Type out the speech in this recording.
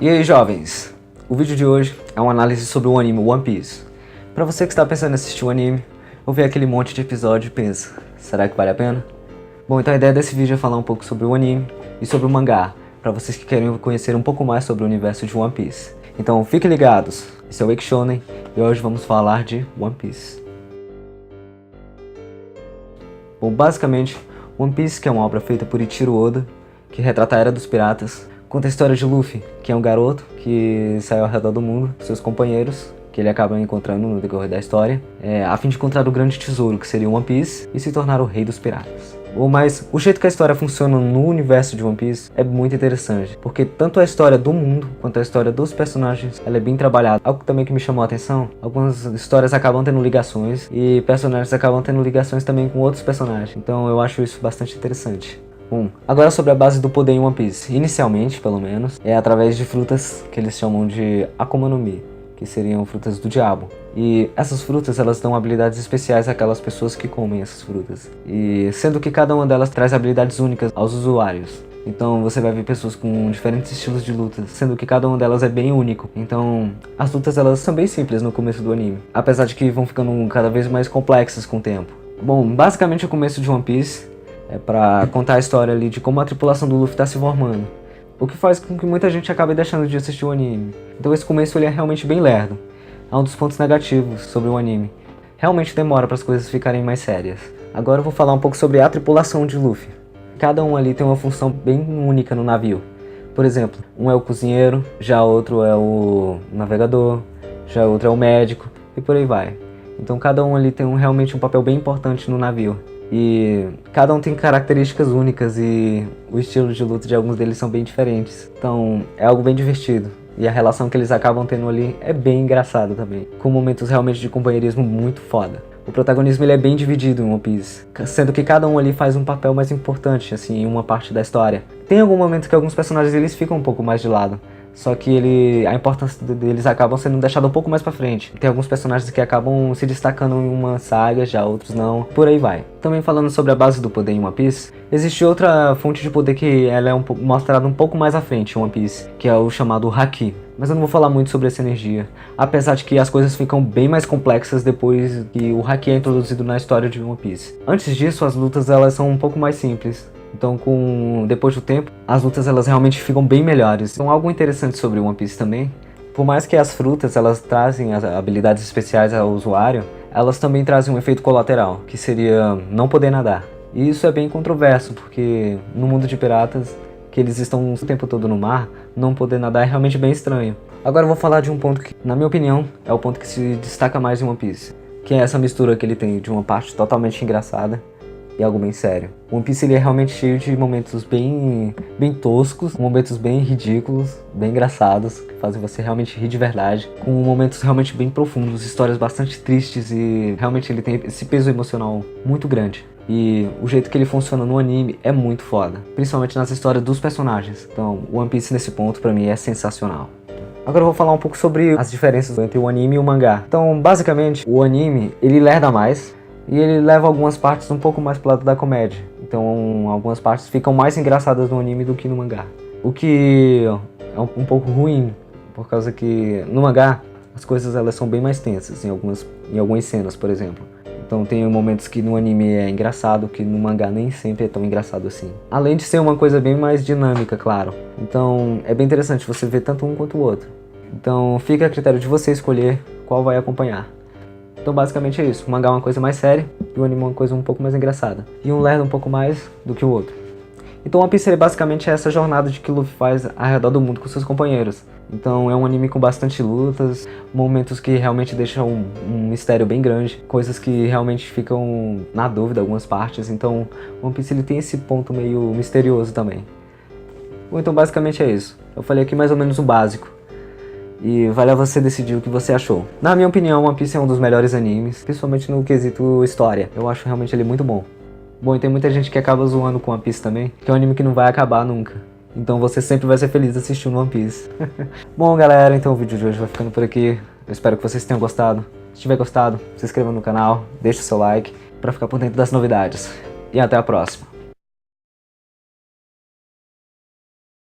E aí, jovens? O vídeo de hoje é uma análise sobre o anime One Piece. Pra você que está pensando em assistir o anime, ou ver aquele monte de episódio e pensa, será que vale a pena? Bom, então a ideia desse vídeo é falar um pouco sobre o anime e sobre o mangá, pra vocês que querem conhecer um pouco mais sobre o universo de One Piece. Então fiquem ligados, esse é o Wake Shonen e hoje vamos falar de One Piece. Bom, basicamente, One Piece, que é uma obra feita por Eiichiro Oda, que retrata a Era dos Piratas, conta a história de Luffy, que é um garoto que saiu ao redor do mundo com seus companheiros, que ele acaba encontrando no decorrer da história, a fim de encontrar o grande tesouro, que seria One Piece, e se tornar o rei dos piratas. Mas o jeito que a história funciona no universo de One Piece é muito interessante, porque tanto a história do mundo quanto a história dos personagens, ela é bem trabalhada. Algo também que me chamou a atenção, algumas histórias acabam tendo ligações e personagens acabam tendo ligações também com outros personagens, então eu acho isso bastante interessante. Bom, agora sobre a base do poder em One Piece. Inicialmente, pelo menos, é através de frutas que eles chamam de Akuma no Mi, que seriam frutas do diabo. E essas frutas, elas dão habilidades especiais àquelas pessoas que comem essas frutas. E sendo que cada uma delas traz habilidades únicas aos usuários. Então você vai ver pessoas com diferentes estilos de luta, sendo que cada uma delas é bem único. Então as lutas, elas são bem simples no começo do anime, apesar de que vão ficando cada vez mais complexas com o tempo. Bom, basicamente o começo de One Piece é pra contar a história ali de como a tripulação do Luffy tá se formando, o que faz com que muita gente acabe deixando de assistir o anime. Então esse começo ele é realmente bem lerdo. É um dos pontos negativos sobre o anime. Realmente demora para as coisas ficarem mais sérias. Agora eu vou falar um pouco sobre a tripulação de Luffy. Cada um ali tem uma função bem única no navio. Por exemplo, um é o cozinheiro, já outro é o navegador, já outro é o médico e por aí vai. Então cada um ali tem realmente um papel bem importante no navio. E cada um tem características únicas e o estilo de luta de alguns deles são bem diferentes. Então é algo bem divertido. E a relação que eles acabam tendo ali é bem engraçada também, com momentos realmente de companheirismo muito foda. O protagonismo ele é bem dividido em One Piece, sendo que cada um ali faz um papel mais importante assim, em uma parte da história. Tem algum momento que alguns personagens eles ficam um pouco mais de lado, só que a importância deles acabam sendo deixada um pouco mais pra frente. Tem alguns personagens que acabam se destacando em uma saga, já outros não, por aí vai. Também falando sobre a base do poder em One Piece, existe outra fonte de poder que ela é mostrada um pouco mais à frente em One Piece, que é o chamado Haki. Mas eu não vou falar muito sobre essa energia, apesar de que as coisas ficam bem mais complexas depois que o Haki é introduzido na história de One Piece. Antes disso, as lutas elas são um pouco mais simples. Então, depois do tempo, as lutas elas realmente ficam bem melhores. Então, algo interessante sobre One Piece também, por mais que as frutas elas trazem as habilidades especiais ao usuário, elas também trazem um efeito colateral, que seria não poder nadar. E isso é bem controverso, porque no mundo de piratas, que eles estão o tempo todo no mar, não poder nadar é realmente bem estranho. Agora eu vou falar de um ponto que, na minha opinião, é o ponto que se destaca mais em One Piece, que é essa mistura que ele tem de uma parte totalmente engraçada e algo bem sério. One Piece ele é realmente cheio de momentos bem toscos, momentos bem ridículos, bem engraçados, que fazem você realmente rir de verdade, com momentos realmente bem profundos, histórias bastante tristes e realmente ele tem esse peso emocional muito grande. E o jeito que ele funciona no anime é muito foda, principalmente nas histórias dos personagens. Então One Piece nesse ponto pra mim é sensacional. Agora eu vou falar um pouco sobre as diferenças entre o anime e o mangá. Então basicamente o anime ele lerda mais, e ele leva algumas partes um pouco mais pro lado da comédia. Então algumas partes ficam mais engraçadas no anime do que no mangá. O que é um pouco ruim, por causa que no mangá as coisas elas são bem mais tensas em algumas cenas, por exemplo. Então tem momentos que no anime é engraçado, que no mangá nem sempre é tão engraçado assim. Além de ser uma coisa bem mais dinâmica, claro. Então é bem interessante você ver tanto um quanto o outro. Então fica a critério de você escolher qual vai acompanhar. Então basicamente é isso, o mangá é uma coisa mais séria e o anime é uma coisa um pouco mais engraçada. E um lerda um pouco mais do que o outro. Então One Piece basicamente é essa jornada de que o Luffy faz ao redor do mundo com seus companheiros. Então é um anime com bastante lutas, momentos que realmente deixam um mistério bem grande, coisas que realmente ficam na dúvida algumas partes. Então One Piece ele tem esse ponto meio misterioso também. Bom, então basicamente é isso. Eu falei aqui mais ou menos o básico. E vale a você decidir o que você achou. Na minha opinião, One Piece é um dos melhores animes, principalmente no quesito história. Eu acho realmente ele muito bom. Bom, e tem muita gente que acaba zoando com One Piece também, que é um anime que não vai acabar nunca. Então você sempre vai ser feliz assistindo One Piece. Bom, galera, então o vídeo de hoje vai ficando por aqui. Eu espero que vocês tenham gostado. Se tiver gostado, se inscreva no canal, deixe o seu like, pra ficar por dentro das novidades. E até a próxima.